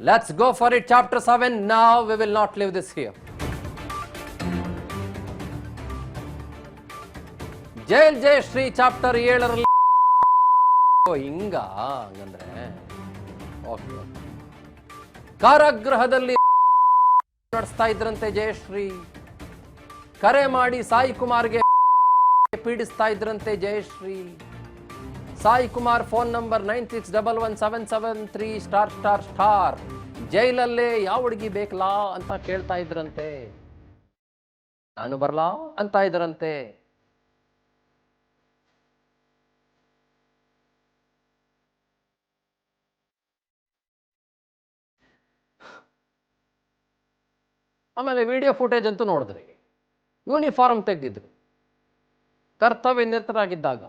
Let's go for it. Chapter 7. Now we will not leave this here. Jail Jayashree chapter 7 ಹಂಗಂದ್ರೆ okay. ಕಾರಾಗೃಹದಲ್ಲಿ ನಡೆಸ್ತಾ ಇದ್ರಂತೆ ಜಯಶ್ರೀ. ಕರೆ ಮಾಡಿ ಸಾಯಿ ಕುಮಾರ್ಗೆ ಪೀಡಿಸ್ತಾ ಇದ್ರಂತೆ ಜಯಶ್ರೀ. Sai Kumar phone number 96117773***. ಜೈಲಲ್ಲೇ ಯಾವ ಹುಡುಗಿ ಬೇಕಲಾ ಅಂತ ಕೇಳ್ತಾ ಇದ್ರಂತೆ. ನಾನು ಬರ್ಲಾ ಅಂತ ಇದ್ರಂತೆ. ಆಮೇಲೆ ವಿಡಿಯೋ ಫುಟೇಜ್ ಅಂತೂ ನೋಡಿದ್ರಿ. ಯೂನಿಫಾರ್ಮ್ ತೆಗೆದಿದ್ರು ಕರ್ತವ್ಯ ನಿರತರಾಗಿದ್ದಾಗ.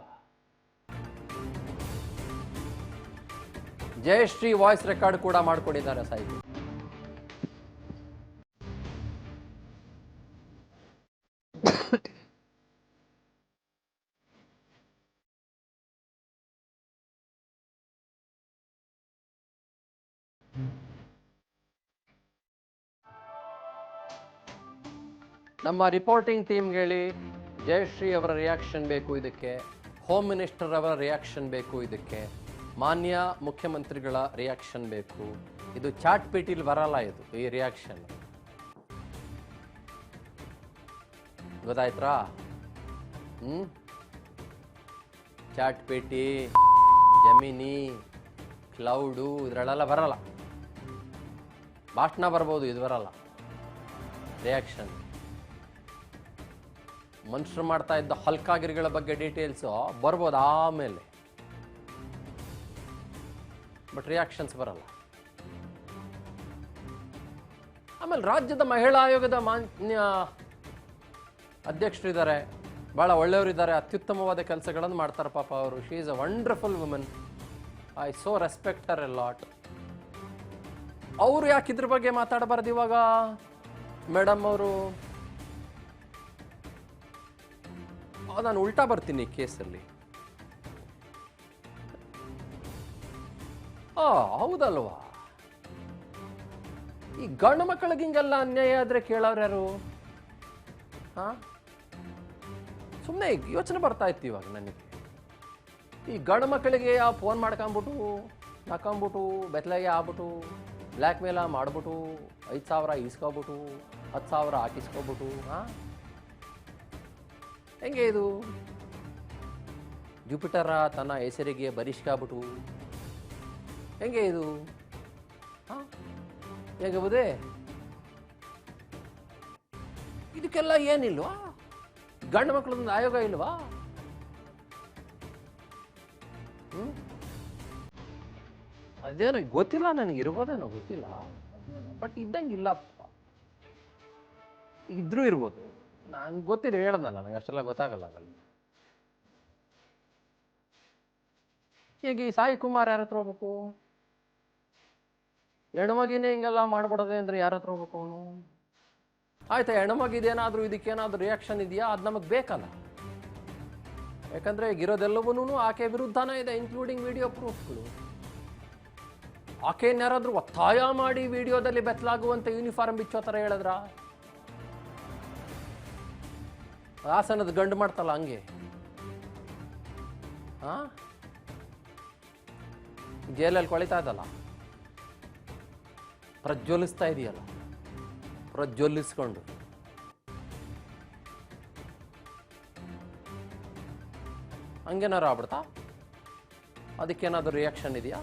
ಜಯಶ್ರೀ ವಾಯ್ಸ್ ರೆಕಾರ್ಡ್ ಕೂಡ ಮಾಡಿಕೊಂಡಿದ್ದಾರೆ ಸಾಹಿತ್ಯ. ನಮ್ಮ ರಿಪೋರ್ಟಿಂಗ್ ಟೀಮ್ಗೆ ಹೇಳಿ ಜಯಶ್ರೀ ಅವರ ರಿಯಾಕ್ಷನ್ ಬೇಕು ಇದಕ್ಕೆ, ಹೋಮ್ ಮಿನಿಸ್ಟರ್ ಅವರ ರಿಯಾಕ್ಷನ್ ಬೇಕು ಇದಕ್ಕೆ, ಮಾನ್ಯ ಮುಖ್ಯಮಂತ್ರಿಗಳ ರಿಯಾಕ್ಷನ್ ಬೇಕು. ಇದು ಚಾಟ್ ಪೀಟಿಲ್ ಬರಲ್ಲ, ಇದು ಈ ರಿಯಾಕ್ಷನ್. ಗೊತ್ತಾಯ್ತಾ? ಚಾಟ್ ಪೇಟಿ, ಜಮಿನಿ, ಕ್ಲೌಡು ಇದರಲ್ಲೆಲ್ಲ ಬರಲ್ಲ. ಭಾಷಣ ಬರ್ಬೋದು, ಇದು ಬರಲ್ಲ ರಿಯಾಕ್ಷನ್. ಮನುಷ್ಯರು ಮಾಡ್ತಾ ಇದ್ದ ಹಲ್ಕಾಗಿರಿಗಳ ಬಗ್ಗೆ ಡೀಟೇಲ್ಸು ಬರ್ಬೋದು ಆಮೇಲೆ, ಬಟ್ ರಿಯಾಕ್ಷನ್ಸ್ ಬರಲ್ಲ. ಆಮೇಲೆ ರಾಜ್ಯದ ಮಹಿಳಾ ಆಯೋಗದ ಮಾನ್ಯ ಅಧ್ಯಕ್ಷರಿದ್ದಾರೆ, ಭಾಳ ಒಳ್ಳೆಯವರಿದ್ದಾರೆ, ಅತ್ಯುತ್ತಮವಾದ ಕೆಲಸಗಳನ್ನು ಮಾಡ್ತಾರೆ ಪಾಪ ಅವರು. She is a wonderful woman. I so respect Har A lot. ಅವರು ಯಾಕೆ ಇದ್ರ ಬಗ್ಗೆ ಮಾತಾಡಬಾರ್ದು ಇವಾಗ ಮೇಡಮ್ ಅವರು? ನಾನು ಉಲ್ಟಾ ಬರ್ತೀನಿ ಈ ಕೇಸಲ್ಲಿ. ಹೌದಲ್ವಾ? ಈ ಗಂಡು ಮಕ್ಕಳಿಗೆ ಹಿಂಗೆಲ್ಲ ಅನ್ಯಾಯ ಆದ್ರೆ ಕೇಳೋರು ಯಾರು? ಸುಮ್ಮನೆ ಯೋಚನೆ ಬರ್ತಾ ಇತ್ತು ಇವಾಗ ನನಗೆ. ಈ ಗಂಡು ಮಕ್ಕಳಿಗೆ ಫೋನ್ ಮಾಡ್ಕೊಂಬಿಟ್ಟು ನಕ್ಕೊಂಬಿಟ್ಟು ಬೆತ್ತಲಾಗೆ ಆಗ್ಬಿಟ್ಟು ಬ್ಲ್ಯಾಕ್ ಮೇಲ ಮಾಡ್ಬಿಟ್ಟು 5,000 ಈಸ್ಕೊಬಿಟ್ಟು 10,000 ಹಾಕಿಸ್ಕೊಬಿಟ್ಟು ಹೆಂಗೆ ಇದು? ಜುಪಿಟರ ತನ್ನ ಹೆಸರಿಗೆ ಬರಿಸ್ಕಾಬಿಟ್ಟು ಹೆಂಗೆ ಇದು? ಹೇಗೆ ಬುದೇ? ಇದಕ್ಕೆಲ್ಲ ಏನಿಲ್ವಾ? ಗಂಡು ಮಕ್ಕಳೊಂದು ಆಯೋಗ ಇಲ್ವಾ? ಅದೇನೋ ಗೊತ್ತಿಲ್ಲ ನನಗೆ, ಇರ್ಬೋದೇನೋ ಗೊತ್ತಿಲ್ಲ, ಬಟ್ ಇದ್ದಂಗಿಲ್ಲಪ್ಪ. ಇದ್ರೂ ಇರ್ಬೋದು, ನಂಗೆ ಗೊತ್ತಿಲ್ಲ, ಹೇಳೋದಲ್ಲ ನನಗೆ ಅಷ್ಟೆಲ್ಲ ಗೊತ್ತಾಗಲ್ಲ. ಹೇಗೆ ಈ ಸಾಯಿ ಕುಮಾರ್ ಯಾರ ಹತ್ರ ಹೋಗ್ಬೇಕು? ಹೆಣ್ಮಗಿನೇ ಹಿಂಗೆಲ್ಲ ಮಾಡ್ಬಿಡೋದೆ ಅಂದ್ರೆ ಯಾರ ಹತ್ರ ಹೋಗ್ಬೇಕು ಅವನು? ಆಯ್ತಾ, ಹೆಣ್ಮಗಿದೇನಾದ್ರೂ ಇದಕ್ಕೇನಾದ್ರೂ ರಿಯಾಕ್ಷನ್ ಇದೆಯಾ? ಅದು ನಮಗೆ ಬೇಕಲ್ಲ. ಯಾಕಂದ್ರೆ ಇರೋದೆಲ್ಲವೂ ಆಕೆ ವಿರುದ್ಧನೇ ಇದೆ, ಇನ್ಕ್ಲೂಡಿಂಗ್ ವಿಡಿಯೋ ಪ್ರೂಫ್ಗಳು. ಆಕೆಯನ್ನು ಯಾರಾದ್ರೂ ಒತ್ತಾಯ ಮಾಡಿ ವಿಡಿಯೋದಲ್ಲಿ ಬೆತ್ತಲಾಗುವಂತೆ ಯೂನಿಫಾರ್ಮ್ ಬಿಚ್ಚೋ ಥರ ಹೇಳಿದ್ರ? ಹಾಸನದ ಗಂಡು ಮಾಡ್ತಲ್ಲ ಹಂಗೆ. ಜೈಲಲ್ಲಿ ಕೊಳಿತಾ ಇದ್ದಲ್ಲ, ಪ್ರಜ್ವಲಿಸ್ತಾ ಇದೆಯಲ್ಲ, ಪ್ರಜ್ವಲಿಸ್ಕೊಂಡು ಹಂಗೇನಾರು ಆಗ್ಬಿಡ್ತಾ? ಅದಕ್ಕೇನಾದ್ರೂ ರಿಯಾಕ್ಷನ್ ಇದೆಯಾ?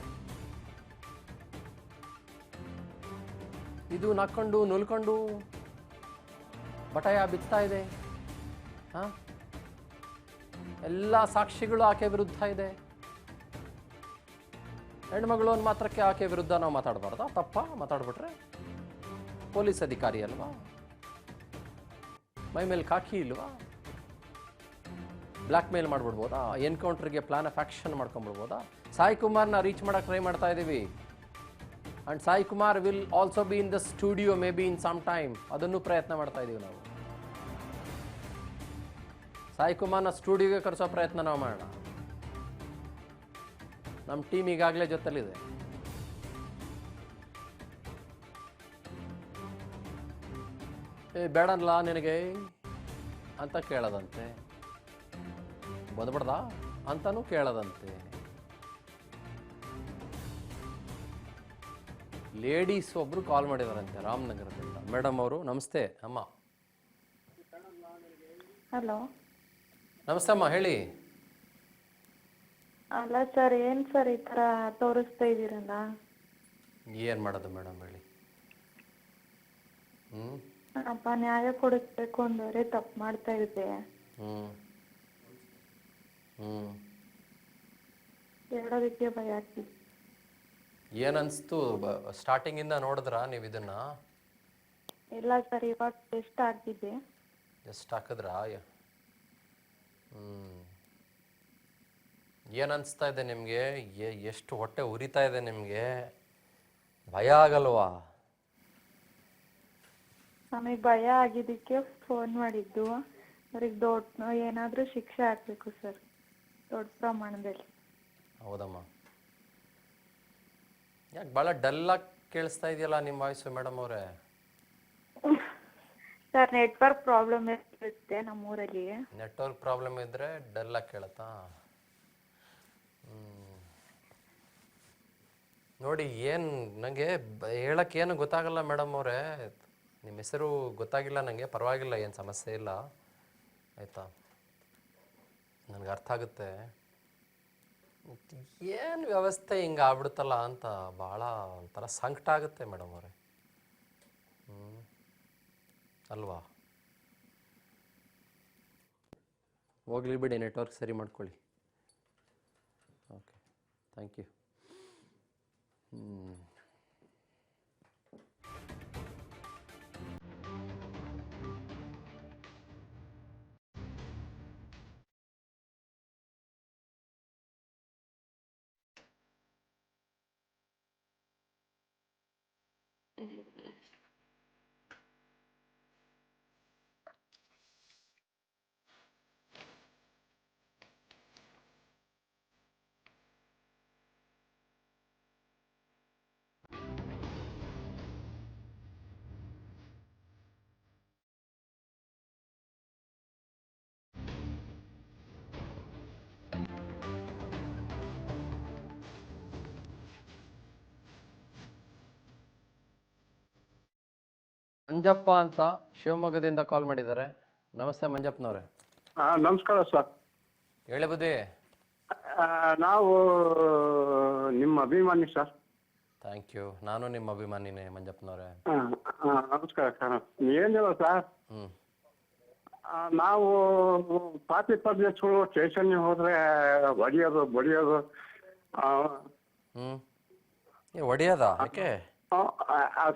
ಇದು ನಕ್ಕೊಂಡು ನುಲ್ಕೊಂಡು ಬಟಾಯ ಬಿತ್ತಾ ಇದೆ. ಎಲ್ಲ ಸಾಕ್ಷಿಗಳು ಆಕೆ ವಿರುದ್ಧ ಇದೆ. ಹೆಣ್ಮಗಳು ಒಂದು ಮಾತ್ರಕ್ಕೆ ಆಕೆ ವಿರುದ್ಧ ನಾವು ಮಾತಾಡಬಾರ್ದಾ? ತಪ್ಪ ಮಾತಾಡ್ಬಿಟ್ರೆ? ಪೊಲೀಸ್ ಅಧಿಕಾರಿ ಅಲ್ವಾ? ಮೈ ಮೇಲೆ ಕಾಕಿ ಇಲ್ವಾ? ಬ್ಲ್ಯಾಕ್ ಮೇಲ್ ಮಾಡ್ಬಿಡ್ಬೋದಾ? ಎನ್ಕೌಂಟರ್ಗೆ ಪ್ಲಾನ್ ಆಫ್ ಆಕ್ಷನ್ ಮಾಡ್ಕೊಂಡ್ಬಿಡ್ಬೋದಾ? ಸಾಯಿ ಕುಮಾರ್ನ ರೀಚ್ ಮಾಡಕ್ಕೆ ಟ್ರೈ ಮಾಡ್ತಾ ಇದ್ದೀವಿ. And Sai Kumar will also be in the studio maybe in some time. ಅದನ್ನು ಪ್ರಯತ್ನ ಮಾಡ್ತಾ ಇದ್ದೀವಿ ನಾವು. ಸಾಯಿ ಕುಮಾರ್ನ ಸ್ಟುಡಿಯೋಗೆ ಕರೆಸೋ ಪ್ರಯತ್ನ ನಾವು ಮಾಡೋಣ. ನಮ್ಮ ಟೀಮ್ ಈಗಾಗಲೇ ಜೊತೆಲಿದೆ. ಬೇಡಲ್ಲ ನಿನಗೆ ಅಂತ ಕೇಳದಂತೆ, ಬಂದ್ಬಿಡ್ದ ಅಂತನೂ ಕೇಳದಂತೆ. ಲೇಡೀಸ್ ಒಬ್ರು ಕಾಲ್ ಮಾಡಿದಾರಂತೆ ರಾಮನಗರದಿಂದ. ಮೇಡಮ್ ಅವರು ನಮಸ್ತೆ ಅಮ್ಮ. ಹಲೋ. ನಮಸ್ತೆ ಅಮ್ಮ, ಹೇಳಿ. ಅಲ್ಲ ಸರ್, ಏನು ಸರ್ ಈ ಥರ ತೋರಿಸ್ತಾ ಇದ್ದೀರಲ್ಲ? ಏನು ಮಾಡೋದು ಮೇಡಮ್ ಹೇಳಿ. ಅಪ್ಪ ನ್ಯಾಯ ಕೊಡಿಸ್ಬೇಕು ಅಂದರೆ ತಪ್ಪು ಮಾಡ್ತಾ ಇದ್ದೆ. ಹೇಳೋದಕ್ಕೆ ಭಯ ಆಗ್ತಿದೆ. ಏನನ್ಸ್ತು ಸ್ಟಾರ್ಟಿಂಗಿಂದ ನೋಡಿದ್ರಾ ನೀವು ಇದನ್ನ? ಇಲ್ಲ ಸರ್, ಇವಾಗ ಟೆಸ್ಟ್ ಆಗ್ತಿದೆ. ಎಷ್ಟು ಹಾಕಿದ್ರಾ? ಏನು ಅನಿಸ್ತಾ ಇದೆ ನಿಮಗೆ? ಎಷ್ಟು ಹೊಟ್ಟೆ ಉರಿತಾ ಇದೆ ನಿಮಗೆ? ಭಯ ಆಗಲ್ವಾ? ನಮಗೆ ಭಯ ಆಗಿದ್ದಕ್ಕೆ ಫೋನ್ ಮಾಡಿದ್ದು. ಅವ್ರಿಗೆ ದೊಡ್ಡ ಏನಾದರೂ ಶಿಕ್ಷೆ ಹಾಕಬೇಕು ಸರ್, ದೊಡ್ಡ ಪ್ರಮಾಣದಲ್ಲಿ. ಹೌದಮ್ಮ. ಯಾಕೆ ಭಾಳ ಡಲ್ಲಾಗಿ ಕೇಳಿಸ್ತಾ ಇದೆಯಲ್ಲ ನಿಮ್ಮ ವಾಯ್ಸು ಮೇಡಮ್ ಅವರೇ? ಸರ್, ನೆಟ್ವರ್ಕ್ ಪ್ರಾಬ್ಲಮ್ ಇರುತ್ತೆ ನಮ್ಮೂರಲ್ಲಿ. ನೆಟ್ವರ್ಕ್ ಪ್ರಾಬ್ಲಮ್ ಇದ್ದರೆ ಡಲ್ಲಾಗಿ ಕೇಳುತ್ತಾ? ನೋಡಿ, ಏನು ನನಗೆ ಹೇಳೋಕ್ಕೇನು ಗೊತ್ತಾಗಲ್ಲ ಮೇಡಮ್ ಅವರೇ. ನಿಮ್ಮ ಹೆಸರು ಗೊತ್ತಾಗಿಲ್ಲ ನನಗೆ, ಪರವಾಗಿಲ್ಲ, ಏನು ಸಮಸ್ಯೆ ಇಲ್ಲ ಆಯಿತಾ, ನನಗೆ ಅರ್ಥ ಆಗುತ್ತೆ. ಏನು ವ್ಯವಸ್ಥೆ ಹಿಂಗೆ ಆಗ್ಬಿಡುತ್ತಲ್ಲ ಅಂತ ಭಾಳ ಒಂಥರ ಸಂಕಟ ಆಗುತ್ತೆ ಮೇಡಮ್ ಅವರೇ. ಅಲ್ವಾ? ಹೋಗ್ಲಿ ಬಿಡಿ, ನೆಟ್ವರ್ಕ್ ಸರಿ ಮಾಡ್ಕೊಳ್ಳಿ. Okay, thank you. ಮಂಜಪ್ಪ ಅಂತ ಶಿವಮೊಗ್ಗದಿಂದ ಕಾಲ್ ಮಾಡಿದ್ದಾರೆ. ನಮಸ್ತೆ ಮಂಜಪ್ಪನವ್ರೆ. ನಮಸ್ಕಾರ ಸರ್. ಹೇಳಿ ಬುದ್ಧಿ. ನಾವು ನಿಮ್ಮ ಅಭಿಮಾನಿ ಸರ್. Thank you. ನಾನು ನಿಮ್ಮ ಅಭಿಮಾನಿನೇ ಮಂಜಪ್ಪನವ್ರೆ. ನಮಸ್ಕಾರ ಸರ್. ಏನಿಲ್ಲ ಸರ್, ನಾವು ಪಾರ್ಟಿ ಪದ್ಧತಿಗಳು ಸ್ಟೇಷನ್ಗೆ ಹೋದ್ರೆ ಹೊಡಿಯೋದು ಬಡಿಯೋದು. ಹೊಡಿಯೋದಾ? ಯಾಕೆ?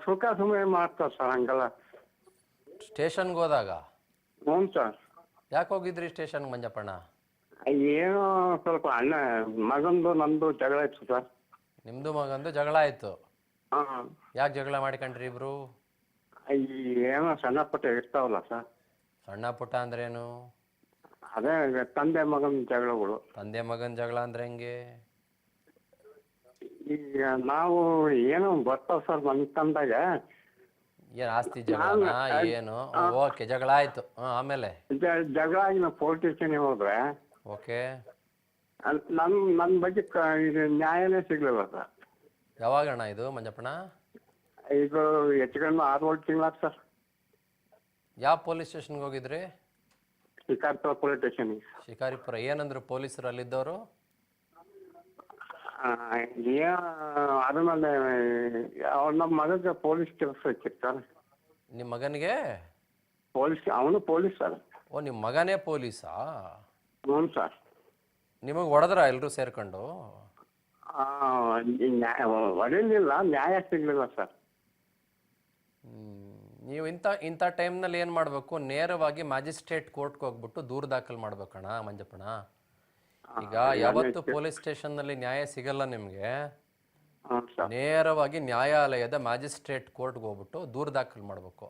ಸುಖ ಸುಮ್ಮನೆ ಮಾಡ್ತಾರೆ ಸರ್, ಹಂಗಲ್ಲ. ಸ್ಟೇಷನ್ಗೆ ಹೋದಾಗ? ಹ್ಞೂ ಸರ್. ಯಾಕೆ ಹೋಗಿದ್ರಿ ಸ್ಟೇಷನ್ಗೆ ಮಂಜಪ್ಪಣ್ಣ? ಏನೋ ಸ್ವಲ್ಪ ಅಣ್ಣ ಮಗಂದು ನಂದು ಜಗಳ ಇತ್ತು ಸರ್. ನಿಮ್ಮದು ಮಗಂದು ಜಗಳ ಆಯಿತು? ಹಾಂ. ಯಾಕೆ ಜಗಳ ಮಾಡ್ಕೊಂಡ್ರಿ ಇಬ್ರು? ಏನೋ ಸಣ್ಣ ಪುಟ್ಟ ಇರ್ತಾವಲ್ಲ ಸರ್. ಸಣ್ಣ ಪುಟ್ಟ ಅಂದ್ರೇನು? ಅದೇ ತಂದೆ ಮಗನ ಜಗಳಗಳು. ತಂದೆ ಮಗನ ಜಗಳ ಅಂದ್ರೆ ಹೆಂಗೆ? ಈಗ ನಾವು ಏನೋ ಬರ್ತಾವ ಸರ್ ಮನೆ ತಂದಾಗ. ಏನು ಆಸ್ತಿ ಜಗಳ ಏನು? ಓಕೆ, ಜಗಳ ಆಯ್ತು. ಆಮೇಲೆ ಜಗಳ ಆಗಿ ನಾವು ಪೊಲೀಸ್ ಸ್ಟೇಷನ್ಗೆ ಹೋದ್ರೆ ಓಕೆ, ನನ್ನ ಬಗ್ಗೆ ಇದು ನ್ಯಾಯನೇ ಸಿಗ್ಲಿಲ್ಲ ಸರ್. ಯಾವಾಗಣ್ಣ ಇದು ಮಂಜಪ್ಪಣ್ಣ? ಇದು ಹೆಚ್ಚು ಕಡಿಮೆ 6-7 ತಿಂಗಳಾಯ್ತು ಸರ್. ಯಾವ ಪೊಲೀಸ್ ಸ್ಟೇಷನ್ಗೆ ಹೋಗಿದ್ರಿ? ಶಿಕಾರಿಪುರ ಪೊಲೀಸ್ ಸ್ಟೇಷನ್ಗೆ. ಶಿಕಾರಿಪುರ. ಏನಂದ್ರು ಪೊಲೀಸರು ಅಲ್ಲಿದ್ದವರು? ಆದ್ಮೇಲೆ ನಮ್ಮ ಮಗಗೆ ಪೊಲೀಸ್ ಕೆಲಸ ಇತ್ತು ಸರ್. ನಿಮ್ಮ ಮಗನಿಗೆ ಪೊಲೀಸ್, ಅವನು ಪೊಲೀಸ್ ಸರ್. ಓ, ನಿಮ್ಮ ಮಗನೇ ಪೊಲೀಸಾ? ಹ್ಞೂ ಸರ್. ನಿಮಗೆ ಹೊಡೆದ್ರ ಎಲ್ಲರೂ ಸೇರ್ಕೊಂಡು? ಹೊಡೆಯಲಿಲ್ಲ, ನ್ಯಾಯ ಸಿಗ್ಲಿಲ್ಲ ಸರ್. ನೀವು ಇಂಥ ಟೈಮ್ನಲ್ಲಿ ಏನು ಮಾಡಬೇಕು? ನೇರವಾಗಿ ಮ್ಯಾಜಿಸ್ಟ್ರೇಟ್ ಕೋರ್ಟ್ಗೆ ಹೋಗ್ಬಿಟ್ಟು ದೂರು ದಾಖಲು ಮಾಡ್ಬೇಕಣ್ಣ ಮಂಜಪ್ಪಣ್ಣ. ಈಗ ಯಾವತ್ತು ಪೊಲೀಸ್ ಸ್ಟೇಷನ್ನಲ್ಲಿ ನ್ಯಾಯ ಸಿಗಲ್ಲ ನಿಮಗೆ, ನೇರವಾಗಿ ನ್ಯಾಯಾಲಯದ ಮ್ಯಾಜಿಸ್ಟ್ರೇಟ್ ಕೋರ್ಟ್ಗೆ ಹೋಗ್ಬಿಟ್ಟು ದೂರು ದಾಖಲು ಮಾಡಬೇಕು.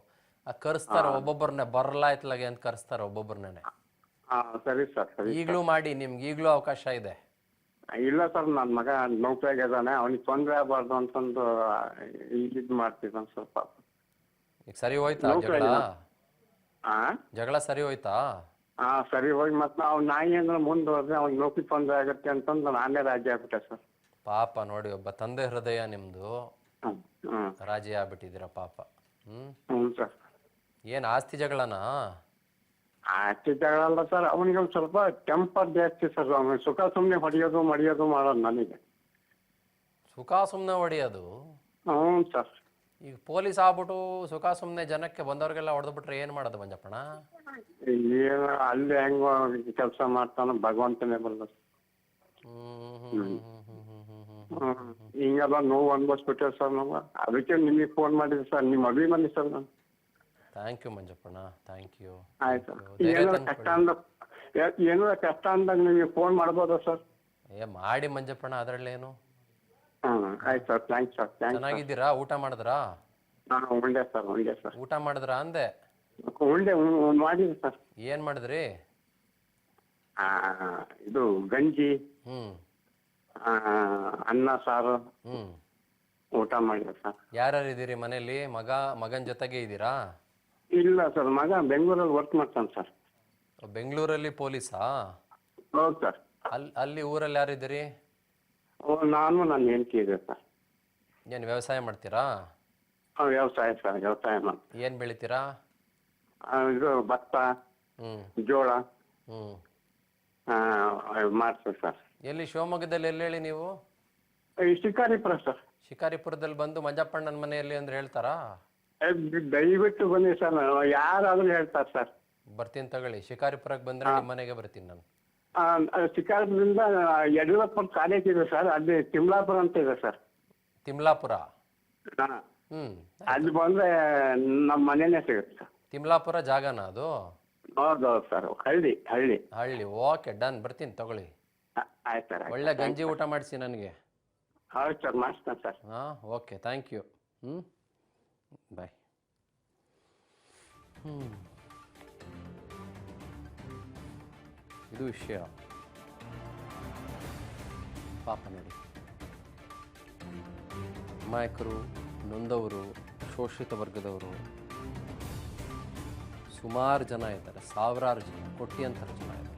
ಕರೆಸ್ತಾರೆ ಒಬ್ಬೊಬ್ಬರನ್ನೇ, ಬರಲಾಯ್ತಲಾಗೆ ಅಂತ ಕರೆಸ್ತಾರೆ ಒಬ್ಬೊಬ್ಬರನ್ನೇ. ಸರಿ ಸರ್. ಈಗಲೂ ಮಾಡಿ, ನಿಮ್ಗೆ ಈಗಲೂ ಅವಕಾಶ ಇದೆ. ಇಲ್ಲ ಸರ್, ನನ್ನ ಮಗ ನೌಕರಿಯಾಗಿದ್ದಾನೆ, ಅವನಿಗೆ ತೊಂದರೆ ಆಗಬಾರ್ದು ಅಂತಂದು ಇದು ಮಾಡ್ತಿದ್ದಾನೆ ಸ್ವಲ್ಪ. ಈಗ ಸರಿ ಹೋಯ್ತಾ ಜಗಳ? ಆ ಜಗಳ ಸರಿ ಹೋಯ್ತಾ? ಸರಿ ಹೋಗಿ ಮತ್ತೆ ನಾವು ನಾಯಿ ಅಂದ್ರೆ ಮುಂದೆ ಹೋದ್ರೆ ಅವ್ನಿಗೆ ನೌಕರಿ ತೊಂದರೆ ಆಗುತ್ತೆ ಅಂತಂದು ನಾನೇ ರಾಜಿ ಆಗ್ಬಿಟ್ಟೆ ಸರ್. ಪಾಪ ನೋಡಿ, ಒಬ್ಬ ತಂದೆ ಹೃದಯ ನಿಮ್ಮದು, ಹ್ಮ್ ಹ್ಮ್ ರಾಜಿ ಆಗ್ಬಿಟ್ಟಿದ್ದೀರ ಪಾಪ. ಹ್ಞೂ ಸರ್. ಏನು ಆಸ್ತಿ ಜಗಳನಾ? ಆಸ್ತಿ ಜಗಳಲ್ಲ ಸರ್, ಅವನಿಗೆ ಒಂದು ಸ್ವಲ್ಪ ಟೆಂಪರ್ ಜಾಸ್ತಿ ಸರ್. ಅವನು ಸುಖ ಸುಮ್ಮನೆ ಹೊಡೆಯೋದು ಮಡಿಯೋದು ಮಾಡೋದು ನನಗೆ. ಸುಖ ಸುಮ್ಮನೆ ಹೊಡೆಯೋದು? ಹ್ಞೂ ಸರ್. ಈಗ ಪೊಲೀಸ್ ಆಗ್ಬಿಟ್ಟು ಸುಖ ಸುಮ್ಮನೆ ಜನಕ್ಕೆ ಬಂದವ್ರಿಗೆಲ್ಲ ಹೊಡೆದ್ಬಿಟ್ರೆ ಏನು ಮಾಡೋದು ಮಂಜಪ್ಪಣ್ಣ? ಏನು ಅಲ್ಲಿ ಹೆಂಗೋ ಕೆಲಸ ಮಾಡ್ತಾನೋ ಭಗವಂತನೇ ಬಲ್ಲ. ಹಿಂಗೆಲ್ಲ ನೋವು ಅನ್ಭವಿಸ್ಬಿಟ್ಟೆ ಸರ್ ನಾವು. ಅದಕ್ಕೆ ನಿಮಗೆ ಫೋನ್ ಮಾಡಿದ್ವಿ ಸರ್, ನಿಮ್ಮ ಅಭಿಮಾನಿ ಸರ್ ನಾನು. ಥ್ಯಾಂಕ್ ಯು ಮಂಜಪ್ಪಣ್ಣ, ಥ್ಯಾಂಕ್ ಯು. ಆಯ್ತು ಸರ್. ಏನಾರ ಕಷ್ಟ ಅಂದಾಗ ನಿಮಗೆ ಫೋನ್ ಮಾಡ್ಬೋದಾ ಸರ್? ಮಾಡಿ ಮಂಜಪ್ಪಣ್ಣ, ಅದರಲ್ಲೇನು. ಆಯ್ತು ಸರ್, ಥ್ಯಾಂಕ್ಸ್ ಸರ್. ಚೆನ್ನಾಗಿದ್ದೀರಾ? ಊಟ ಮಾಡಿದ್ರಾ? ಉಂಡೆ ಸರ್, ಉಂಡೆ ಸರ್. ಊಟ ಮಾಡಿದ್ರಾ ಅಂದೆ? ಉಂಡೆ ಮಾಡಿದ್ವಿ ಸರ್. ಏನು ಮಾಡಿದ್ರಿ? ಇದು ಗಂಜಿ, ಅನ್ನ ಸಾರು ಊಟ ಮಾಡಿದೆ ಸರ್. ಯಾರ್ಯಾರು ಇದ್ದೀರಿ ಮನೇಲಿ? ಮಗನ ಜೊತೆಗೆ ಇದ್ದೀರಾ? ಇಲ್ಲ ಸರ್, ಮಗ ಬೆಂಗಳೂರಲ್ಲಿ ವರ್ಕ್ ಮಾಡ್ತಾನೆ ಸರ್. ಬೆಂಗಳೂರಲ್ಲಿ ಪೊಲೀಸಾ? ಹೌದು ಸರ್. ಅಲ್ಲಿ ಊರಲ್ಲಿ ಯಾರಿದ್ದೀರಿ? ನಾನು ನನ್ನ ಹೆಂಡತಿ ಇದೆ ಸರ್. ಏನು ವ್ಯವಸಾಯ ಮಾಡ್ತೀರಾ? ವ್ಯವಸಾಯ ಸರ್, ವ್ಯವಸಾಯ ಮಾಡ್ತೀವಿ. ಏನು ಬೆಳಿತೀರಾ? ಇದು ಭತ್ತ, ಜೋಳ ಮಾಡ್ತೀವಿ ಸರ್. ಎಲ್ಲಿ? ಶಿವಮೊಗ್ಗದಲ್ಲಿ ಎಲ್ಲಿ ಹೇಳಿ ನೀವು? ಶಿಕಾರಿಪುರ ಸರ್. ಶಿಕಾರಿಪುರದಲ್ಲಿ ಬಂದು ಮಂಜಪ್ಪಣ್ಣನ ಮನೆಯಲ್ಲಿ ಅಂದ್ರೆ ಹೇಳ್ತಾರಾ? ದಯವಿಟ್ಟು ಬನ್ನಿ ಸರ್, ಯಾರಾದ್ರೂ ಹೇಳ್ತಾರೆ ಸರ್. ಬರ್ತೀನಿ ತಗೊಳ್ಳಿ. ಶಿಕಾರಿಪುರಕ್ಕೆ ಬಂದ್ರೆ ನಿಮ್ಮ ಮನೆಗೆ ಬರ್ತೀನಿ ನಾನು. ಶಿಕಾರಿಪುರದಿಂದ ಯಡಿಯೂರಪ್ಪ ಕಾಲೇಜ್ ಇದೆ ಸರ್, ಅಲ್ಲಿ ತಿಮ್ಲಾಪುರ ಅಂತ ಇದೆ ಸರ್. ತಿಮ್ಲಾಪುರ? ಅಲ್ಲಿ ಬಂದ್ರೆ ನಮ್ಮ ಮನೆನೇ ಸಿಗುತ್ತೆ ಸರ್. ತಿಮ್ಲಾಪುರ ಜಾಗನಾ ಅದು? ಹೌದೌದು ಸರ್, ಹಳ್ಳಿ ಹಳ್ಳಿ ಹಳ್ಳಿ. ಓಕೆ, ಡನ್, ಬರ್ತೀನಿ ತಗೊಳ್ಳಿ. ಆಯ್ತು ಸರ್. ಒಳ್ಳೆ ಗಂಜಿ ಊಟ ಮಾಡಿಸಿ ನನಗೆ. ಹೌದು ಸರ್, ಮಾಡಿಸ್ತೇನೆ sir. Okay, thank you. Bye. ಇದು ವಿಷಯ. ಪಾಪ ನೋಡಿ, ಅಮಾಯಕರು, ನೊಂದವರು, ಶೋಷಿತ ವರ್ಗದವರು ಸುಮಾರು ಜನ ಇದ್ದಾರೆ. ಸಾವಿರಾರು ಜನ, ಕೋಟ್ಯಾಂತರ ಜನ ಇದ್ದಾರೆ.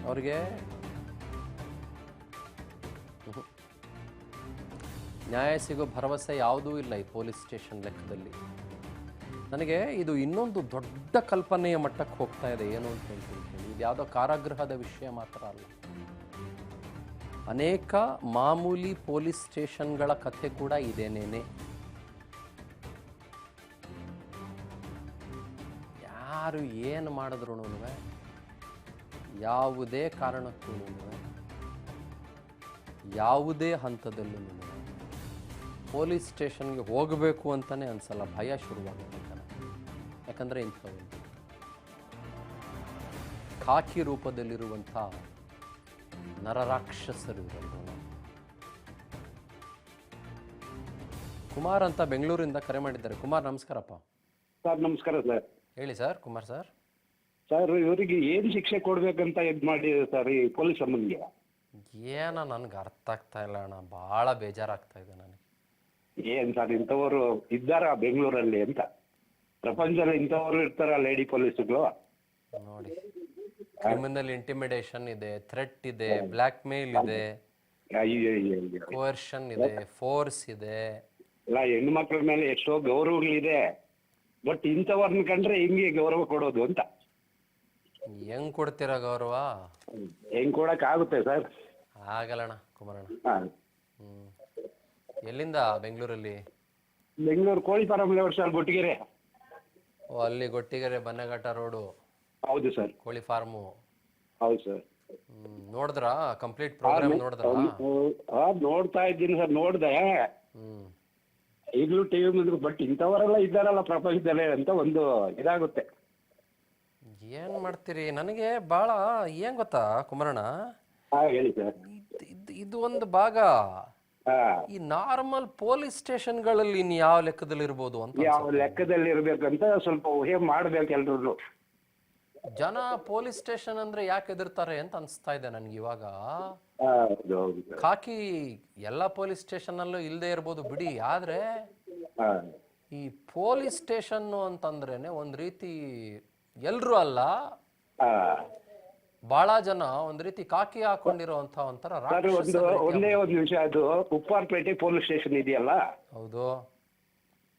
ಅವ್ರಿಗೆ ನ್ಯಾಯ ಸಿಗೋ ಭರವಸೆ ಯಾವುದೂ ಇಲ್ಲ ಈ ಪೊಲೀಸ್ ಸ್ಟೇಷನ್ ಲೆಕ್ಕದಲ್ಲಿ. ನನಗೆ ಇದು ಇನ್ನೊಂದು ದೊಡ್ಡ ಕಲ್ಪನೆಯ ಮಟ್ಟಕ್ಕೆ ಹೋಗ್ತಾ ಇದೆ. ಏನು ಅಂತ ಹೇಳ್ತೀನಿ ಹೇಳಿ, ಇದು ಯಾವುದೋ ಕಾರಾಗೃಹದ ವಿಷಯ ಮಾತ್ರ ಅಲ್ಲ. ಅನೇಕ ಮಾಮೂಲಿ ಪೊಲೀಸ್ ಸ್ಟೇಷನ್ಗಳ ಕಥೆ ಕೂಡ ಇದೇನೇನೆ. ಯಾರು ಏನು ಮಾಡಿದ್ರು ಯಾವುದೇ ಕಾರಣಕ್ಕೂ ಯಾವುದೇ ಹಂತದಲ್ಲೂ ಪೊಲೀಸ್ ಸ್ಟೇಷನ್ಗೆ ಹೋಗಬೇಕು ಅಂತಲೇ ಅನ್ಸಲ್ಲ. ಭಯ ಶುರುವಾಗುತ್ತೆ. ಯಾಕಂದರೆ ಇಂಥವು ಖಾಕಿ ರೂಪದಲ್ಲಿರುವಂಥ ನರರಾಕ್ಷಸರು ಇರೋದು. ಕುಮಾರ್ ಅಂತ ಬೆಂಗಳೂರಿಂದ ಕರೆ ಮಾಡಿದ್ದಾರೆ. ಕುಮಾರ್, ನಮಸ್ಕಾರಪ್ಪ. ಸರ್ ನಮಸ್ಕಾರ ಸರ್. ಹೇಳಿ ಸರ್. ಕುಮಾರ್ ಸರ್. ಸರ್, ಇವರಿಗೆ ಏನು ಶಿಕ್ಷೆ ಕೊಡ್ಬೇಕಂತ ಇದು ಮಾಡಿದೆ ಸರ್ ಈ ಪೊಲೀಸ್ ಸಂಬಂಧಿಗೆ? ಏನೋ ನನಗೆ ಅರ್ಥ ಆಗ್ತಾ ಇಲ್ಲ ಅಣ್ಣ, ಭಾಳ ಬೇಜಾರಾಗ್ತಾ ಇದೆ ನನಗೆ. ಏನು ಸರ್, ಇಂಥವರು ಇದ್ದಾರಾ ಬೆಂಗಳೂರಲ್ಲಿ ಅಂತ? ಪ್ರಪಂಚದಲ್ಲಿ ಇಂಥವರು ಇರ್ತಾರ ಲೇಡಿ ಪೊಲೀಸ್ಗಳು? ನೋಡಿ, ಕ್ರಿಮಿನಲ್ ಇಂಟಿಮಿಡೇಷನ್ ಇದೆ, ಥ್ರೆಟ್ ಇದೆ, ಬ್ಲ್ಯಾಕ್ ಮೇಲ್ ಇದೆ, ಕೋಯರ್ಷನ್ ಇದೆ, ಫೋರ್ಸ್ ಇದೆ. ಇಲ್ಲ, ಹೆಣ್ಣು ಮಕ್ಕಳ ಮೇಲೆ ಎಷ್ಟೋ ಗೌರವಗಳಿದೆ. ಬಟ್ ಇಂಥವ್ರನ್ನ ಕಂಡ್ರೆ ಹಿಂಗೆ ಗೌರವ ಕೊಡೋದು ಅಂತ. ಹೆಂಗ್ ಕೊಡ್ತೀರಾ ಗೌರವ? ಹೆಂಗ್ ಕೊಡಕ್ ಆಗುತ್ತೆ ಸರ್? ಆಗಲ್ಲಣ್ಣ ಕುಮಾರಣ್ಣ. ಎಲ್ಲಿಂದ? ಬೆಂಗಳೂರಲ್ಲಿ? ಬೆಂಗಳೂರು ಕೋಳಿ ಫಾರಂ ವರ್ಷ ಗೊಟ್ಟಿಗೆರೆ. ಓ, ಅಲ್ಲಿ ಗೊಟ್ಟಿಗೆರೆ ಬನ್ನಘಟ್ಟ ರೋಡು. ಹೌದು ಸರ್. ಕೋಳಿ ಫಾರ್ಮು. ಹೌದು ಸರ್. ನೋಡಿದ್ರಾ ಕಂಪ್ಲೀಟ್ ಪ್ರೋಗ್ರಾಮ್? ನೋಡಿದ್ರಾ? ನೋಡ್ತಾ ಇದ್ದೀನಿ ಸರ್, ನೋಡ್ದೆ. ಈಗಲೂ ಟಿವಿ ಮುಂದೆ. ಬಟ್ ಇಂಥವರೆಲ್ಲ ಇದ್ದಾರಲ್ಲ ಪ್ರಪಂಚದಲ್ಲೇ ಅಂತ ಒಂದು ಇದಾಗುತ್ತೆ. ಏನ್ ಮಾಡ್ತೀರಿ? ನನಗೆ ಬಹಳ ಏನ್ ಗೊತ್ತಾ ಕುಮಾರಣ್ಣ, ಹೇಳಿ ಸರ್. ಇದು ಒಂದು ಭಾಗ. ಈ ನಾರ್ಮಲ್ ಪೊಲೀಸ್ ಸ್ಟೇಷನ್ಗಳಲ್ಲಿ ಇನ್ ಯಾವ ಲೆಕ್ಕದಲ್ಲಿ ಇರ್ಬೋದು ಅಂತ, ಯಾವ ಲೆಕ್ಕದಲ್ಲಿ ಇರ್ಬೇಕಂತ ಸ್ವಲ್ಪ ಊಹೆ ಮಾಡ್ಬೇಕು ಎಲ್ರು. ಜನ ಪೊಲೀಸ್ ಸ್ಟೇಷನ್ ಅಂದ್ರೆ ಯಾಕೆ ಎದುರ್ತಾರೆ ಅಂತ ಅನ್ಸ್ತಾ ಇದೆ ನನ್ಗೆ ಇವಾಗ. ಖಾಕಿ ಎಲ್ಲ ಪೊಲೀಸ್ ಸ್ಟೇಷನ್ ಅಲ್ಲೂ ಇಲ್ಲದೆ ಇರ್ಬೋದು ಬಿಡಿ, ಆದ್ರೆ ಈ ಪೊಲೀಸ್ ಸ್ಟೇಷನ್ನು ಅಂತಂದ್ರೇನೆ ಒಂದ್ ರೀತಿ ಎಲ್ರು ಅಲ್ಲ, ಬಹಳ ಜನ ಒಂದ್ ರೀತಿ ಕಾಕಿ ಹಾಕೊಂಡಿರುವಂತ ಒಂಥರ ಸರ್ ಒಂದೇ ಒಂದು ನಿಮಿಷ, ಅದು ಉಪ್ಪಾರಪೇಟೆ ಪೊಲೀಸ್ ಸ್ಟೇಷನ್ ಇದೆಯಲ್ಲ, ಹೌದು,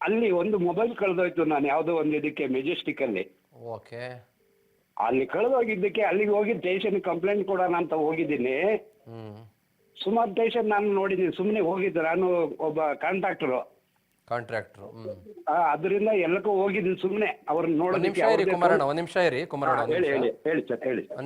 ಅಲ್ಲಿ ಒಂದು ಮೊಬೈಲ್ ಕಳೆದೋಯ್ತು. ನಾನು ಯಾವುದೋ ಒಂದು ಇದಕ್ಕೆ ಮೆಜೆಸ್ಟಿಕ್ ಅಲ್ಲಿ ಓಕೆ, ಅಲ್ಲಿ ಕಳೆದೋಗಿದ್ದಕ್ಕೆ ಅಲ್ಲಿಗೆ ಹೋಗಿ ಸ್ಟೇಷನ್ ಕಂಪ್ಲೇಂಟ್ ಕೊಡೋಣ ಅಂತ ಹೋಗಿದ್ದೀನಿ. ಸುಮಾರು ಸ್ಟೇಷನ್ ನಾನು ನೋಡಿದ್ದೀನಿ, ಸುಮ್ಮನೆ ಹೋಗಿದ್ದು. ನಾನು ಒಬ್ಬ ಕಾಂಟ್ರಾಕ್ಟರು, ಅದರಿಂದ ಎಲ್ಲಕ್ಕೂ ಹೋಗಿದ್ದೀನಿ ಸುಮ್ಮನೆ ಅವ್ರನ್ನ ನೋಡೋದಕ್ಕೆ. ಕುಮಾರಣ್ಣ ಒಂದ್ ನಿಮಿಷ ಇರಿ, ಕುಮಾರಣ್ಣ ಹೇಳಿ ಹೇಳಿ ಹೇಳಿ ಸರ್ ಹೇಳಿ. ಒಂದ್ ನಿಮಿಷ